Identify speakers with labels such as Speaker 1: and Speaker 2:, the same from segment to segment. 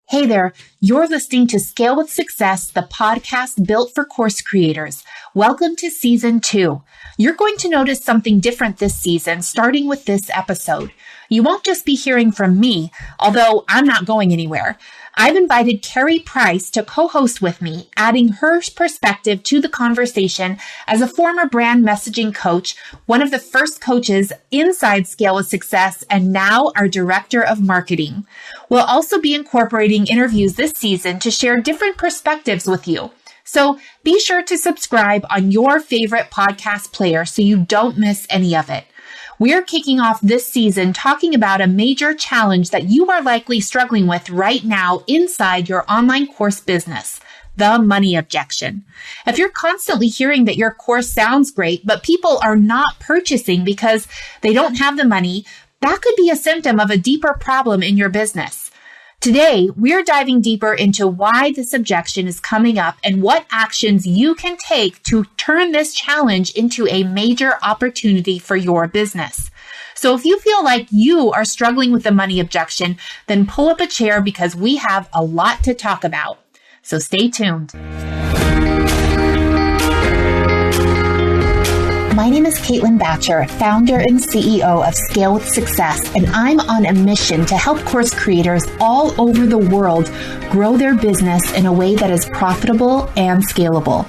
Speaker 1: Hey there, you're listening to Scale with Success, the podcast built for course creators. Welcome to Season 2. You're going to notice something different this season, starting with this episode. You won't just be hearing from me, although I'm not going anywhere. I've invited Carrie Price to co-host with me, adding her perspective to the conversation as a former brand messaging coach, one of the first coaches inside Scale with Success, and now our director of marketing. We'll also be incorporating interviews this season to share different perspectives with you. So be sure to subscribe on your favorite podcast player so you don't miss any of it. We're kicking off this season talking about a major challenge that you are likely struggling with right now inside your online course business, the money objection. If you're constantly hearing that your course sounds great, but people are not purchasing because they don't have the money, that could be a symptom of a deeper problem in your business. Today, we're diving deeper into why this objection is coming up and what actions you can take to turn this challenge into a major opportunity for your business. So if you feel like you are struggling with the money objection, then pull up a chair because we have a lot to talk about. So stay tuned. My name is Caitlin Batcher, founder and CEO of Scale with Success, and I'm on a mission to help course creators all over the world grow their business in a way that is profitable and scalable.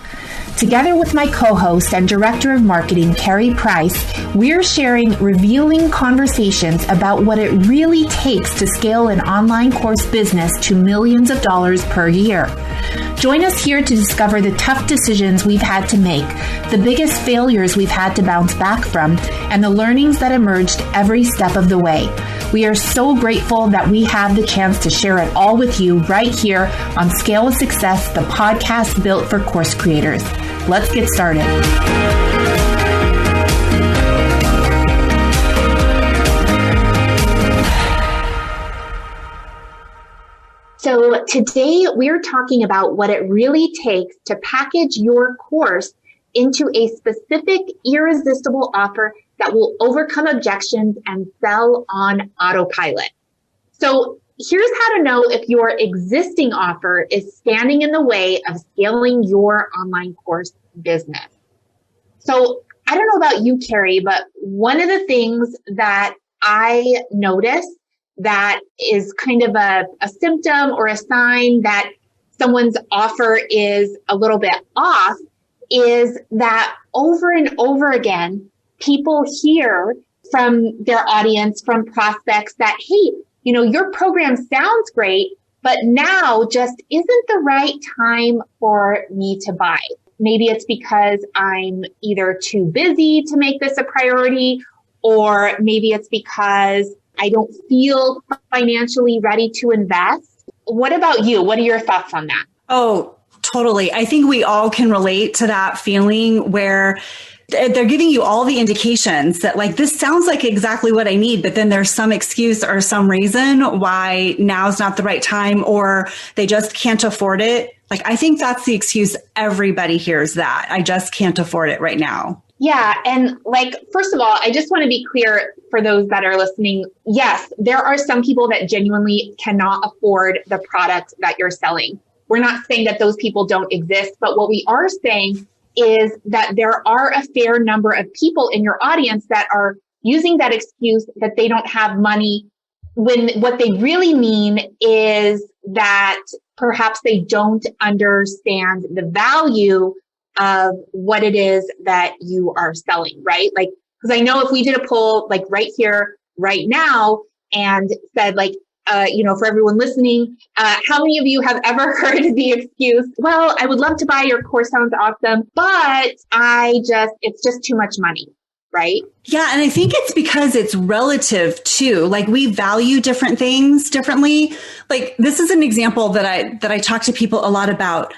Speaker 1: Together with my co-host and director of marketing, Carrie Price, we're sharing revealing conversations about what it really takes to scale an online course business to millions of dollars per year. Join us here to discover the tough decisions we've had to make, the biggest failures we've had to bounce back from, and the learnings that emerged every step of the way. We are so grateful that we have the chance to share it all with you right here on Scale with Success, the podcast built for course creators. Let's get started. So today we're talking about what it really takes to package your course into a specific irresistible offer that will overcome objections and sell on autopilot. So here's how to know if your existing offer is standing in the way of scaling your online course business. So I don't know about you, Carrie, but one of the things that I notice that is kind of a symptom or a sign that someone's offer is a little bit off is that over and over again, people hear from their audience, from prospects that, hey, you know, your program sounds great, but now just isn't the right time for me to buy. Maybe it's because I'm either too busy to make this a priority, or maybe it's because I don't feel financially ready to invest. What about you? What are your thoughts on that?
Speaker 2: Oh, totally. I think we all can relate to that feeling where they're giving you all the indications that like, this sounds like exactly what I need, but then there's some excuse or some reason why now's not the right time, or they just can't afford it. Like, I think that's the excuse. Everybody hears that. I just can't afford it right now.
Speaker 1: Yeah. And like, first of all, I just want to be clear for those that are listening. Yes, there are some people that genuinely cannot afford the product that you're selling. We're not saying that those people don't exist, but what we are saying is that there are a fair number of people in your audience that are using that excuse that they don't have money, when what they really mean is that perhaps they don't understand the value of what it is that you are selling, right? Like, because I know if we did a poll like right here, right now, and said like, for everyone listening, how many of you have ever heard the excuse, well, I would love to buy your course, sounds awesome, but it's just too much money, right?
Speaker 2: Yeah. And I think it's because it's relative too. Like, we value different things differently. Like, this is an example that I talk to people a lot about.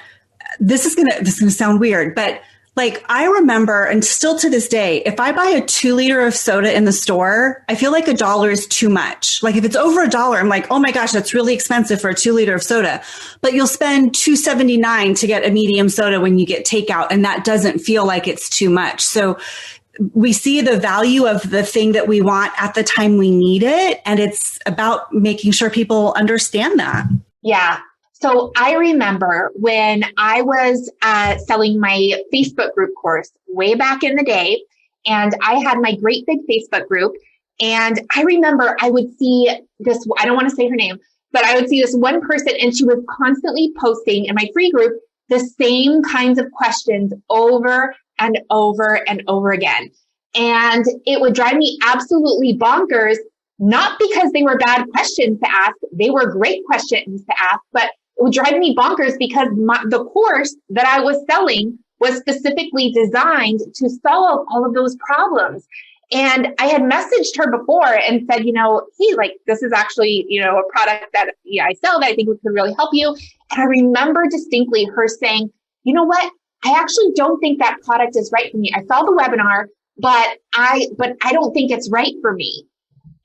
Speaker 2: This is gonna sound weird, but like, I remember, and still to this day, if I buy a 2 liter of soda in the store, I feel like $1 is too much. Like, if it's over $1, I'm like, oh my gosh, that's really expensive for a 2 liter of soda. But you'll spend $2.79 to get a medium soda when you get takeout, and that doesn't feel like it's too much. So we see the value of the thing that we want at the time we need it. And it's about making sure people understand that.
Speaker 1: Yeah. So I remember when I was selling my Facebook group course way back in the day, and I had my great big Facebook group. And I remember I would see this, I don't want to say her name, but I would see this one person, and she was constantly posting in my free group the same kinds of questions over and over and over again. And it would drive me absolutely bonkers, not because they were bad questions to ask. They were great questions to ask, but it would drive me bonkers because the course that I was selling was specifically designed to solve all of those problems. And I had messaged her before and said, hey, like, this is actually, a product that I sell that I think could really help you. And I remember distinctly her saying, you know what? I actually don't think that product is right for me. I saw the webinar, but I don't think it's right for me.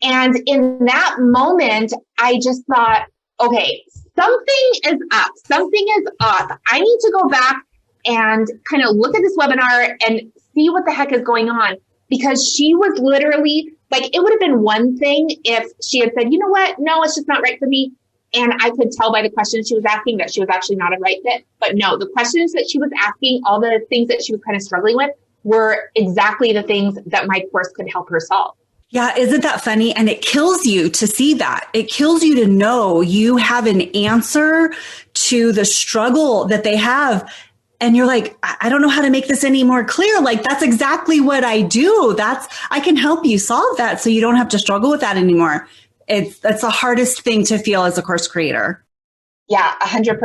Speaker 1: And in that moment, I just thought, okay, something is up. Something is off. I need to go back and kind of look at this webinar and see what the heck is going on. Because she was literally like, it would have been one thing if she had said, you know what? No, it's just not right for me. And I could tell by the questions she was asking that she was actually not a right fit. But no, the questions that she was asking, all the things that she was kind of struggling with were exactly the things that my course could help her solve.
Speaker 2: Yeah, isn't that funny? And it kills you to see that. It kills you to know you have an answer to the struggle that they have. And you're like, I don't know how to make this any more clear. Like, that's exactly what I do. I can help you solve that so you don't have to struggle with that anymore. That's the hardest thing to feel as a course creator.
Speaker 1: Yeah, 100%.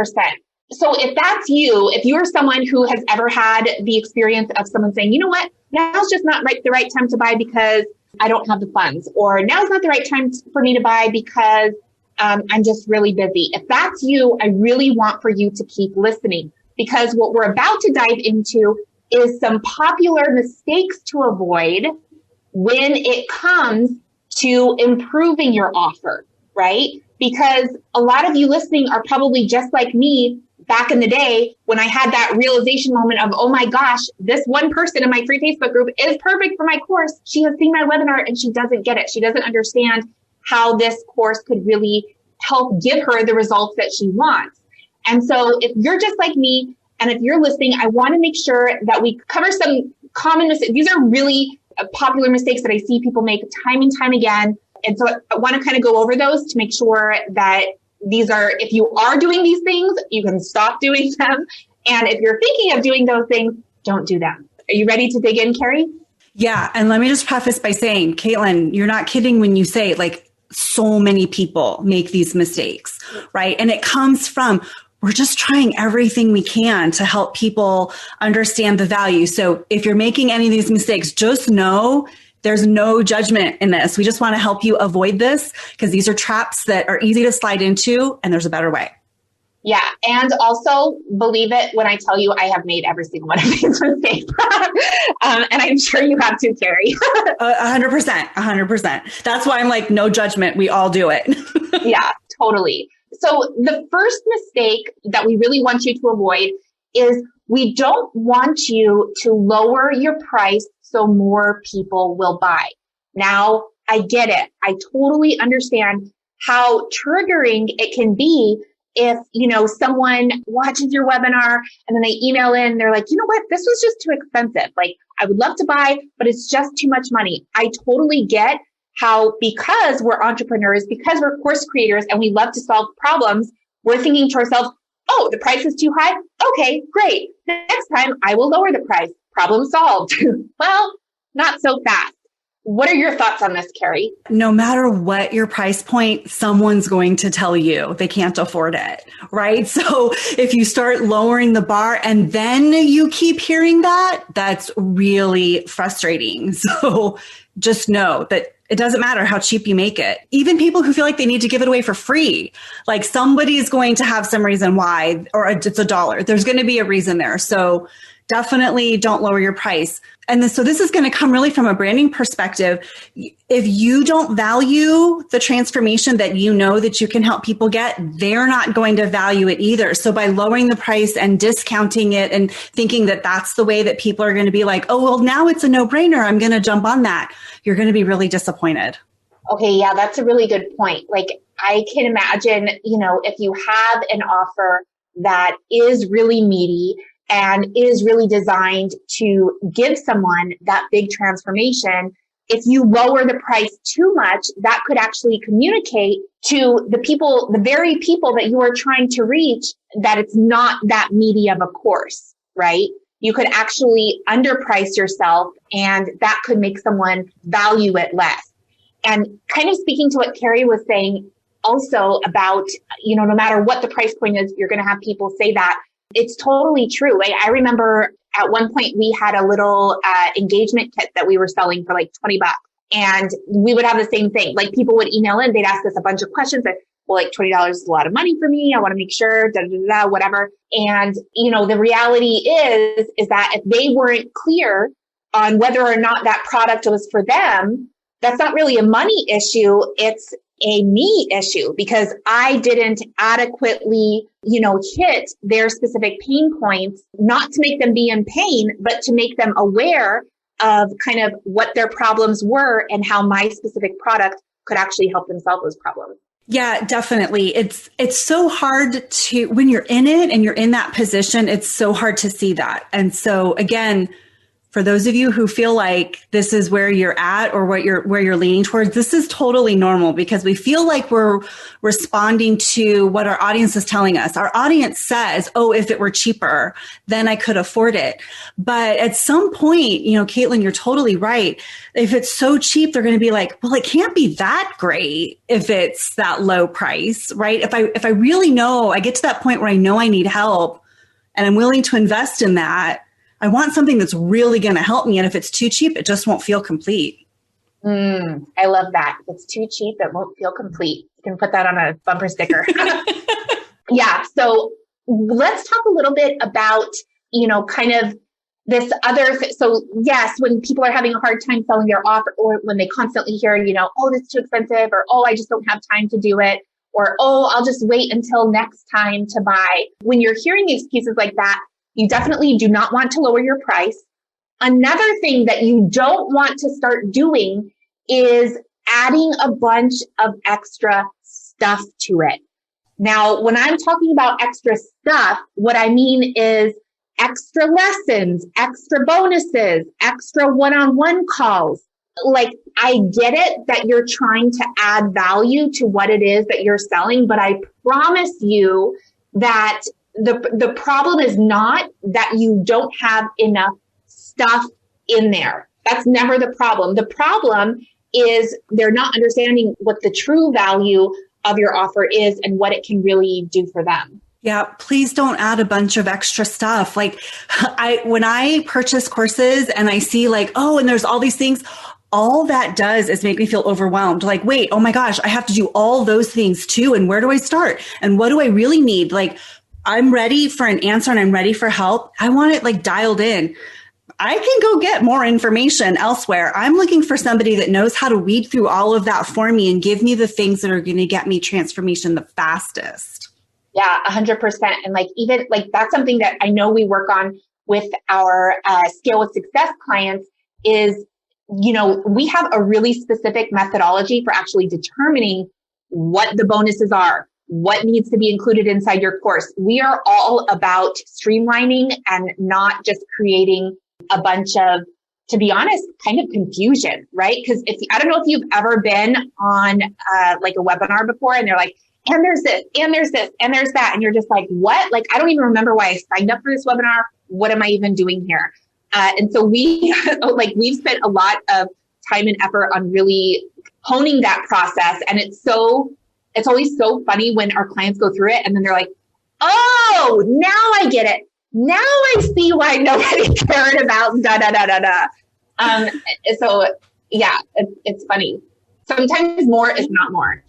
Speaker 1: So if that's you, if you're someone who has ever had the experience of someone saying, you know what, now's just not the right time to buy because I don't have the funds, or now's not the right time for me to buy because I'm just really busy. If that's you, I really want for you to keep listening. Because what we're about to dive into is some popular mistakes to avoid when it comes to improving your offer, right? Because a lot of you listening are probably just like me back in the day when I had that realization moment of, oh my gosh, this one person in my free Facebook group is perfect for my course. She has seen my webinar and she doesn't get it. She doesn't understand how this course could really help give her the results that she wants. And so if you're just like me, and if you're listening, I want to make sure that we cover some common mistakes. These are really popular mistakes that I see people make time and time again. And so I want to kind of go over those to make sure that if you are doing these things, you can stop doing them. And if you're thinking of doing those things, don't do them. Are you ready to dig in, Carrie?
Speaker 2: Yeah. And let me just preface by saying, Caitlin, you're not kidding when you say like so many people make these mistakes, right? And it comes from, we're just trying everything we can to help people understand the value. So if you're making any of these mistakes, just know there's no judgment in this. We just want to help you avoid this because these are traps that are easy to slide into and there's a better way.
Speaker 1: Yeah. And also believe it when I tell you I have made every single one of these mistakes. And I'm sure you have too, Carrie.
Speaker 2: 100%. That's why I'm like, no judgment. We all do it.
Speaker 1: Yeah, totally. So the first mistake that we really want you to avoid is we don't want you to lower your price so more people will buy. Now, I get it. I totally understand how triggering it can be if, someone watches your webinar and then they email in, they're like, you know what, this was just too expensive. Like, I would love to buy, but it's just too much money. I totally get how, because we're entrepreneurs, because we're course creators and we love to solve problems, we're thinking to ourselves, oh, the price is too high. Okay, great. Next time I will lower the price. Problem solved. Well, not so fast. What are your thoughts on this, Carrie?
Speaker 2: No matter what your price point, someone's going to tell you they can't afford it, right? So if you start lowering the bar and then you keep hearing that, that's really frustrating. So just know that it doesn't matter how cheap you make it. Even people who feel like they need to give it away for free, like somebody's going to have some reason why, or it's $1. There's going to be a reason there. So definitely don't lower your price. And so this is going to come really from a branding perspective. If you don't value the transformation that you know that you can help people get, they're not going to value it either. So by lowering the price and discounting it and thinking that that's the way that people are going to be like, oh, well, now it's a no-brainer, I'm going to jump on that, you're going to be really disappointed.
Speaker 1: Okay, yeah, that's a really good point. Like, I can imagine, if you have an offer that is really meaty and is really designed to give someone that big transformation, if you lower the price too much, that could actually communicate to the very people that you are trying to reach, that it's not that meaty of a course, right? You could actually underprice yourself, and that could make someone value it less. And kind of speaking to what Carrie was saying also about, no matter what the price point is, you're going to have people say that. It's totally true. I remember at one point we had a little engagement kit that we were selling for like $20. And we would have the same thing. Like people would email in, they'd ask us a bunch of questions that, well, like $20 is a lot of money for me. I want to make sure, whatever. And, the reality is that if they weren't clear on whether or not that product was for them, that's not really a money issue. It's a me issue, because I didn't adequately, hit their specific pain points, not to make them be in pain, but to make them aware of kind of what their problems were and how my specific product could actually help them solve those problems.
Speaker 2: Yeah, definitely. It's so hard to, when you're in it and you're in that position, it's so hard to see that. And so again, for those of you who feel like this is where you're at or where you're leaning towards, this is totally normal, because we feel like we're responding to what our audience is telling us. Our audience says, oh, if it were cheaper, then I could afford it. But at some point, Caitlin, you're totally right. If it's so cheap, they're going to be like, well, it can't be that great if it's that low price, right? If I really know, I get to that point where I know I need help and I'm willing to invest in that, I want something that's really going to help me. And if it's too cheap, it just won't feel complete.
Speaker 1: I love that. If it's too cheap, it won't feel complete. You can put that on a bumper sticker. Yeah. So let's talk a little bit about, kind of this other. So yes, when people are having a hard time selling their offer, or when they constantly hear, oh, this is too expensive, or, oh, I just don't have time to do it, or, oh, I'll just wait until next time to buy. When you're hearing excuses like that, you definitely do not want to lower your price. Another thing that you don't want to start doing is adding a bunch of extra stuff to it. Now, when I'm talking about extra stuff, what I mean is extra lessons, extra bonuses, extra one-on-one calls. Like, I get it that you're trying to add value to what it is that you're selling, but I promise you that the problem is not that you don't have enough stuff in there. That's never the problem. The problem is they're not understanding what the true value of your offer is and what it can really do for them.
Speaker 2: Yeah, please don't add a bunch of extra stuff. Like when I purchase courses and I see like, oh, and there's all these things, all that does is make me feel overwhelmed. Like, wait, oh my gosh, I have to do all those things too. And where do I start? And what do I really need? Like, I'm ready for an answer and I'm ready for help. I want it like dialed in. I can go get more information elsewhere. I'm looking for somebody that knows how to weed through all of that for me and give me the things that are going to get me transformation the fastest.
Speaker 1: Yeah, 100%. And like, even like, that's something that I know we work on with our Scale with Success clients is, we have a really specific methodology for actually determining what the bonuses are, what needs to be included inside your course. We are all about streamlining and not just creating a bunch of, to be honest, kind of confusion, right? Because I don't know if you've ever been on like a webinar before and they're like, and there's this, and there's this, and there's that. And you're just like, what? Like, I don't even remember why I signed up for this webinar. What am I even doing here? And so we've spent a lot of time and effort on really honing that process. And it's always so funny when our clients go through it and then they're like, oh, now I get it. Now I see why nobody cared about da, da, da, da, da. So yeah, it's funny. Sometimes more is not more.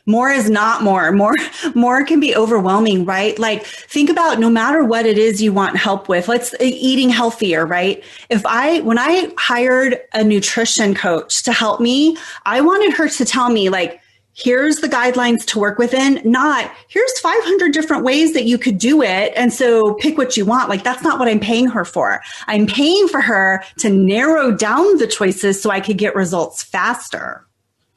Speaker 2: More is not more. More can be overwhelming, right? Like, think about no matter what it is you want help with, eating healthier, right? When I hired a nutrition coach to help me, I wanted her to tell me like, here's the guidelines to work within, not here's 500 different ways that you could do it. And so pick what you want. Like, that's not what I'm paying her for. I'm paying for her to narrow down the choices so I could get results faster.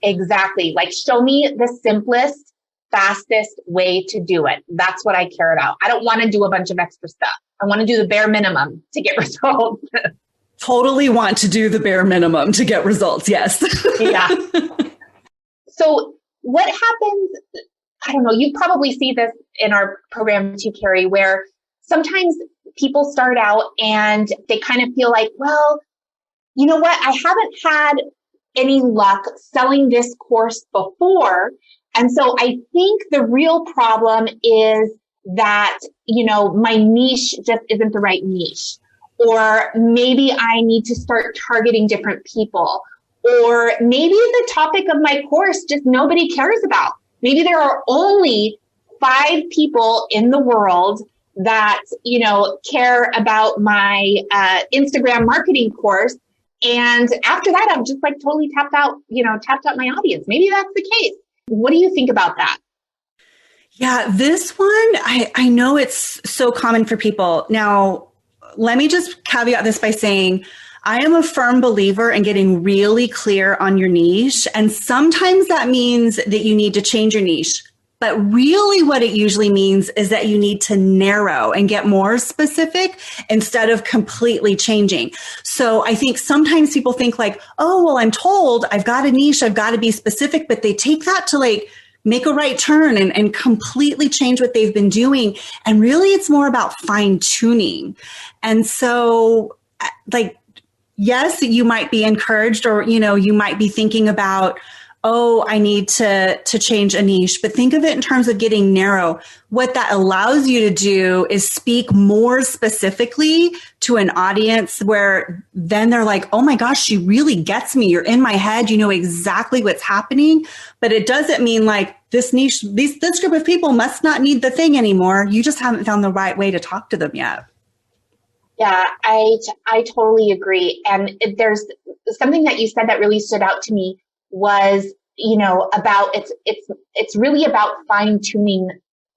Speaker 1: Exactly. Like, show me the simplest fastest way to do it. That's what I care about. I don't want to do a bunch of extra stuff. I want to do the bare minimum to get results.
Speaker 2: Totally want to do the bare minimum to get results. Yes.
Speaker 1: Yeah. So what happens, I don't know, you probably see this in our program too, Carrie, where sometimes people start out and they kind of feel like, well, you know what? I haven't had any luck selling this course before. And so I think the real problem is that, my niche just isn't the right niche. Or maybe I need to start targeting different people. Or maybe the topic of my course just nobody cares about. Maybe there are only 5 people in the world that, care about my Instagram marketing course. And after that, I've just totally tapped out my audience. Maybe that's the case. What do you think about that?
Speaker 2: Yeah, this one, I know it's so common for people. Now, let me just caveat this by saying, I am a firm believer in getting really clear on your niche. And sometimes that means that you need to change your niche. But really what it usually means is that you need to narrow and get more specific instead of completely changing. So I think sometimes people think oh, well, I'm told I've got a niche, I've got to be specific, but they take that to make a right turn and completely change what they've been doing. And really it's more about fine tuning. And so yes, you might be encouraged or, you might be thinking about, oh, I need to change a niche, but think of it in terms of getting narrow. What that allows you to do is speak more specifically to an audience where then they're like, oh my gosh, she really gets me. You're in my head. You know exactly what's happening, but it doesn't mean this niche, this group of people must not need the thing anymore. You just haven't found the right way to talk to them yet.
Speaker 1: Yeah, I totally agree. And there's something that you said that really stood out to me was, about it's really about fine tuning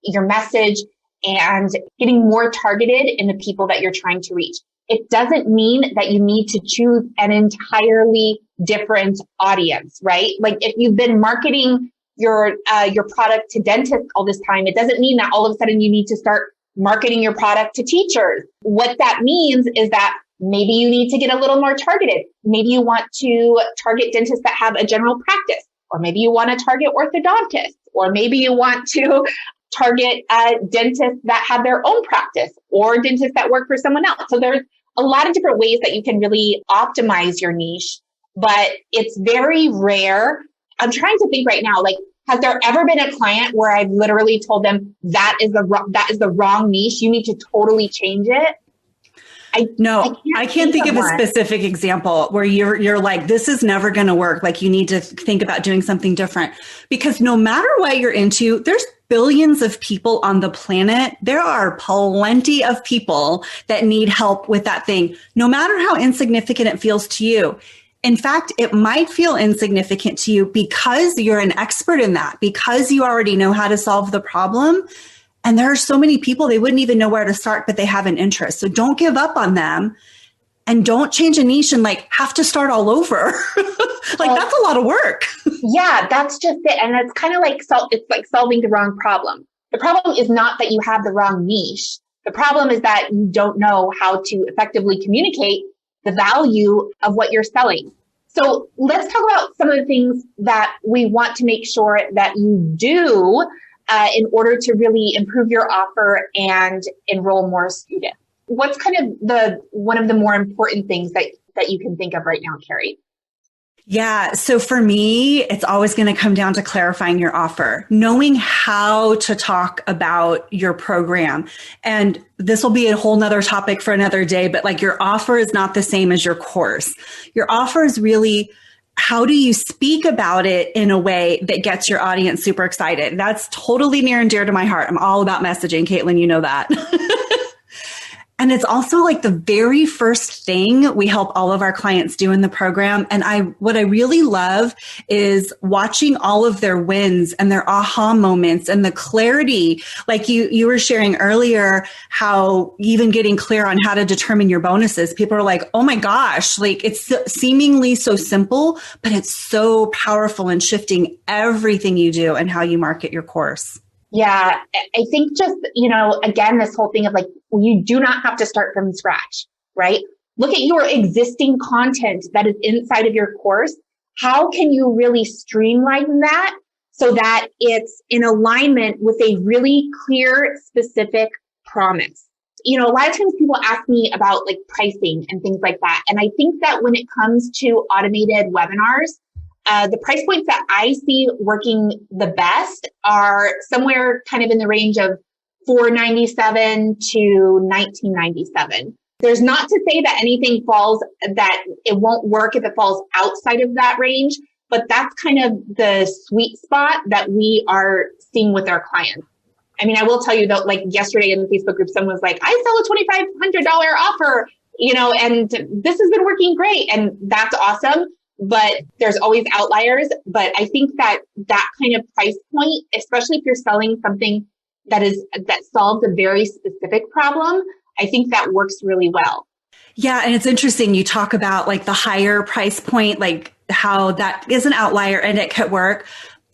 Speaker 1: your message and getting more targeted in the people that you're trying to reach. It doesn't mean that you need to choose an entirely different audience, right? If you've been marketing your product to dentists all this time, it doesn't mean that all of a sudden you need to start marketing your product to teachers. What that means is that maybe you need to get a little more targeted. Maybe you want to target dentists that have a general practice, or maybe you want to target orthodontists, or maybe you want to target dentists that have their own practice, or dentists that work for someone else. So there's a lot of different ways that you can really optimize your niche, but it's very rare. I'm trying to think right now, has there ever been a client where I've literally told them that is the wrong niche? You need to totally change it. I can't think of a specific example where you're like, this is never going to work. You need to think about doing something different, because no matter what you're into, there's billions of people on the planet. There are plenty of people that need help with that thing, no matter how insignificant it feels to you. In fact, it might feel insignificant to you because you're an expert in that, because you already know how to solve the problem. And there are so many people, they wouldn't even know where to start, but they have an interest. So don't give up on them, and don't change a niche and have to start all over. That's a lot of work. Yeah, that's just it. And it's kind of it's solving the wrong problem. The problem is not that you have the wrong niche. The problem is that you don't know how to effectively communicate the value of what you're selling. So let's talk about some of the things that we want to make sure that you do in order to really improve your offer and enroll more students. What's kind of one of the more important things that you can think of right now, Carrie?
Speaker 2: Yeah. So for me, it's always going to come down to clarifying your offer, knowing how to talk about your program. And this will be a whole nother topic for another day, but your offer is not the same as your course. Your offer is really, how do you speak about it in a way that gets your audience super excited? That's totally near and dear to my heart. I'm all about messaging, Caitlin, you know that. And it's also like the very first thing we help all of our clients do in the program. And what I really love is watching all of their wins and their aha moments and the clarity. Like you were sharing earlier, how even getting clear on how to determine your bonuses, people are like, oh my gosh, like it's seemingly so simple, but it's so powerful in shifting everything you do and how you market your course.
Speaker 1: Yeah, I think just, again, this whole thing of like, you do not have to start from scratch, right? Look at your existing content that is inside of your course. How can you really streamline that so that it's in alignment with a really clear, specific promise? A lot of times people ask me about like pricing and things like that. And I think that when it comes to automated webinars, the price points that I see working the best are somewhere kind of in the range of $497 to $1997. There's not to say that anything that it won't work if it falls outside of that range, but that's kind of the sweet spot that we are seeing with our clients. I mean, I will tell you that like yesterday in the Facebook group, someone was like, I sell a $2,500 offer, and this has been working great. And that's awesome. But there's always outliers. But I think that kind of price point, especially if you're selling something that solves a very specific problem, I think that works really well.
Speaker 2: Yeah. And it's interesting. You talk about like the higher price point, like how that is an outlier and it could work.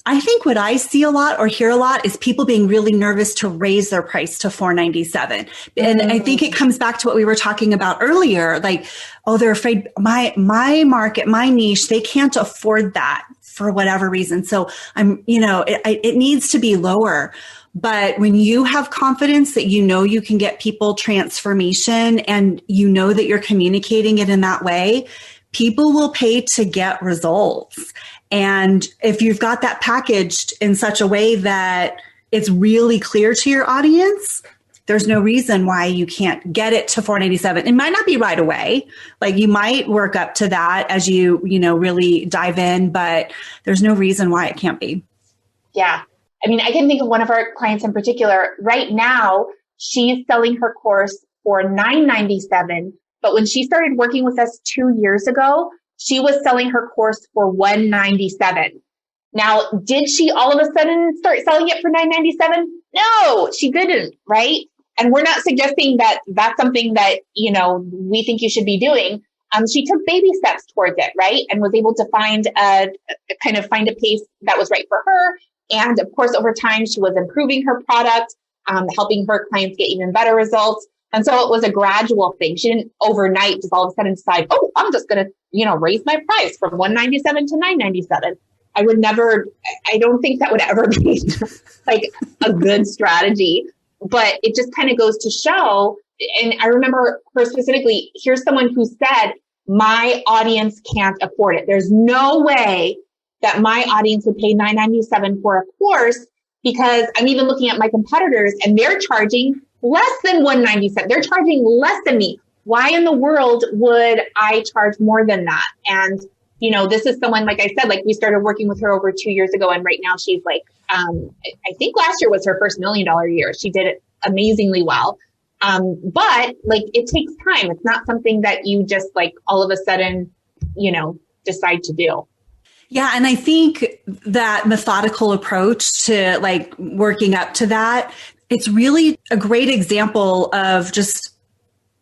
Speaker 2: I think what I see a lot or hear a lot is people being really nervous to raise their price to $497. And I think it comes back to what we were talking about earlier. Like, oh, they're afraid my market, my niche, they can't afford that for whatever reason. So it needs to be lower. But when you have confidence that you can get people transformation and that you're communicating it in that way, people will pay to get results. And if you've got that packaged in such a way that it's really clear to your audience, there's no reason why you can't get it to $497. It might not be right away. Like you might work up to that as you really dive in, but there's no reason why it can't be.
Speaker 1: Yeah. I mean, I can think of one of our clients in particular. Right now, she's selling her course for $997. But when she started working with us 2 years ago, she was selling her course for $197. Now, did she all of a sudden start selling it for $997? No, she didn't, right? And we're not suggesting that that's something that, we think you should be doing. She took baby steps towards it, right? And was able to find a pace that was right for her. And of course, over time, she was improving her product, helping her clients get even better results. And so it was a gradual thing. She didn't overnight just all of a sudden decide, oh, I'm just going to, raise my price from $197 to $997. I don't think that would ever be like a good strategy, but it just kind of goes to show. And I remember her specifically, here's someone who said, my audience can't afford it. There's no way that my audience would pay $997 for a course, because I'm even looking at my competitors and they're charging less than $197. They're charging less than me. Why in the world would I charge more than that? And, this is someone, like I said, like we started working with her over 2 years ago. And right now she's like, I think last year was her first $1 million year. She did it amazingly well. But like, it takes time. It's not something that you just like all of a sudden, decide to do.
Speaker 2: Yeah. And I think that methodical approach to like working up to that, it's really a great example of just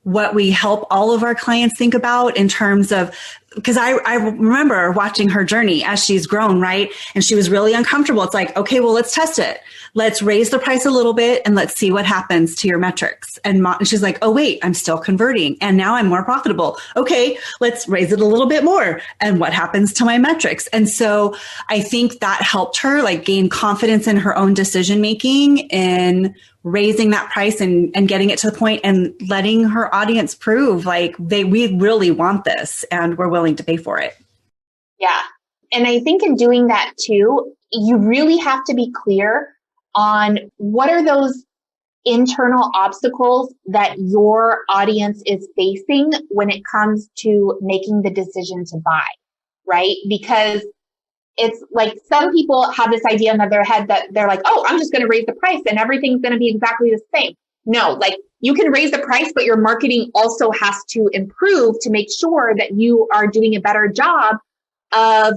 Speaker 2: what we help all of our clients think about in terms of, because I remember watching her journey as she's grown, right? And she was really uncomfortable. It's like, okay, well, let's test it. Let's raise the price a little bit and let's see what happens to your metrics. And she's like, oh, wait, I'm still converting. And now I'm more profitable. Okay, let's raise it a little bit more. And what happens to my metrics? And so I think that helped her like gain confidence in her own decision making in raising that price and getting it to the point and letting her audience prove like we really want this and we're willing to pay for it.
Speaker 1: Yeah. And I think in doing that too, you really have to be clear on what are those internal obstacles that your audience is facing when it comes to making the decision to buy, right? Because it's like some people have this idea in their head that they're like, oh, I'm just going to raise the price and everything's going to be exactly the same. No, like you can raise the price, but your marketing also has to improve to make sure that you are doing a better job of,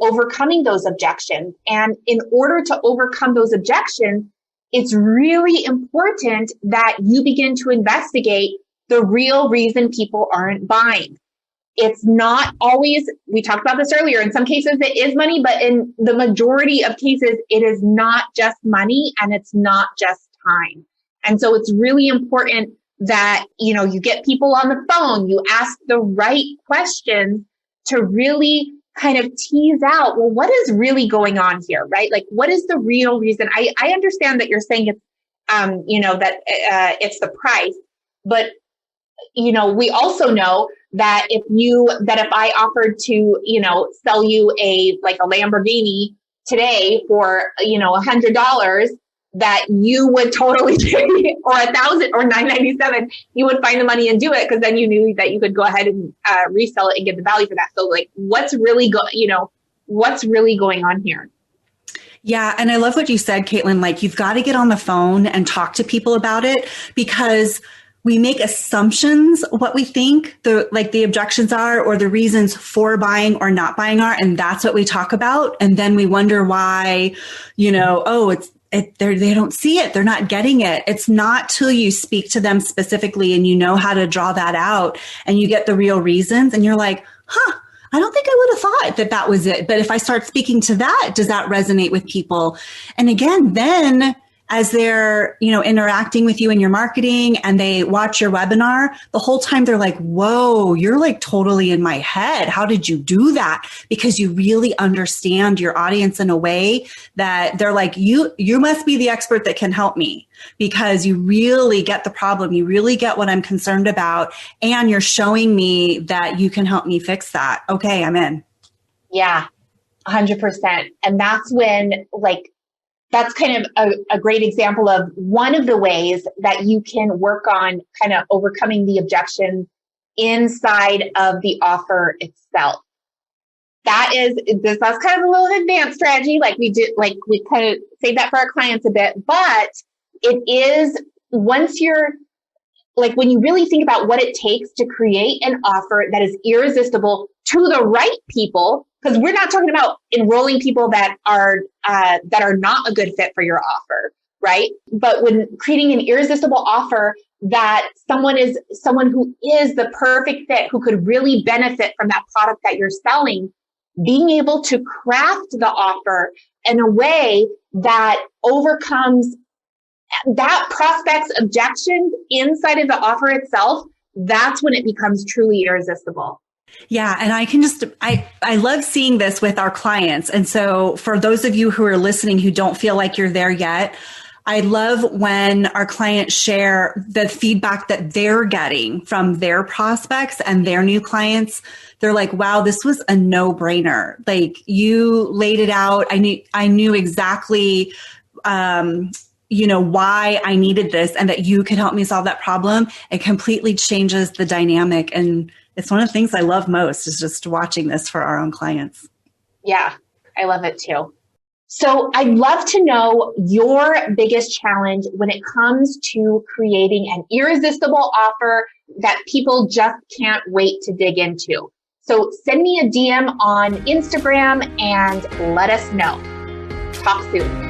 Speaker 1: overcoming those objections. And in order to overcome those objections, it's really important that you begin to investigate the real reason people aren't buying. It's not always, we talked about this earlier, in some cases it is money, but in the majority of cases, it is not just money and it's not just time. And so it's really important that, you get people on the phone, you ask the right questions to really kind of tease out, well, what is really going on here, right? Like, what is the real reason? I understand that you're saying it's, it's the price, but, we also know that if I offered to, sell you a Lamborghini today for, $100, that you would totally pay, or $1,000 or $997, you would find the money and do it, because then you knew that you could go ahead and resell it and get the value for that. So what's really going on here?
Speaker 2: Yeah. And I love what you said, Caitlin, you've got to get on the phone and talk to people about it, because we make assumptions what we think the objections are, or the reasons for buying or not buying are. And that's what we talk about. And then we wonder why, they don't see it. They're not getting it. It's not till you speak to them specifically and you know how to draw that out and you get the real reasons and you're like, I don't think I would have thought that was it. But if I start speaking to that, does that resonate with people? And again, then as they're, interacting with you in your marketing and they watch your webinar, the whole time they're like, whoa, you're totally in my head. How did you do that? Because you really understand your audience in a way that they're like, you must be the expert that can help me, because you really get the problem. You really get what I'm concerned about. And you're showing me that you can help me fix that. Okay, I'm in.
Speaker 1: Yeah, 100%. And that's when that's kind of a great example of one of the ways that you can work on kind of overcoming the objection inside of the offer itself. That's kind of a little advanced strategy. We kind of save that for our clients a bit, but it is, once you're when you really think about what it takes to create an offer that is irresistible to the right people, because we're not talking about enrolling people that are not a good fit for your offer, right? But when creating an irresistible offer that someone who is the perfect fit, who could really benefit from that product that you're selling, being able to craft the offer in a way that overcomes that prospect's objections inside of the offer itself, that's when it becomes truly irresistible.
Speaker 2: Yeah. And I love seeing this with our clients. And so for those of you who are listening who don't feel like you're there yet, I love when our clients share the feedback that they're getting from their prospects and their new clients. They're like, wow, this was a no-brainer. You laid it out. I knew exactly, why I needed this and that you could help me solve that problem. It completely changes the dynamic. And it's one of the things I love most is just watching this for our own clients.
Speaker 1: Yeah, I love it too. So I'd love to know your biggest challenge when it comes to creating an irresistible offer that people just can't wait to dig into. So send me a DM on Instagram and let us know. Talk soon.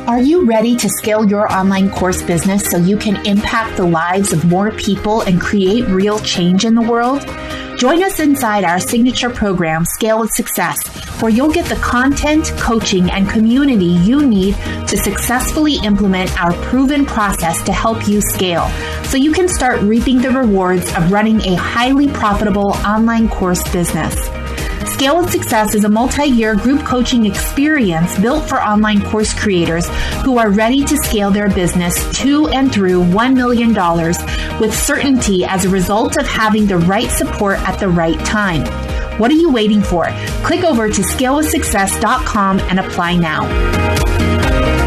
Speaker 1: Are you ready to scale your online course business so you can impact the lives of more people and create real change in the world? Join us inside our signature program, Scale with Success, where you'll get the content, coaching, and community you need to successfully implement our proven process to help you scale, so you can start reaping the rewards of running a highly profitable online course business. Scale with Success is a multi-year group coaching experience built for online course creators who are ready to scale their business to and through $1 million with certainty as a result of having the right support at the right time. What are you waiting for? Click over to scalewithsuccess.com and apply now.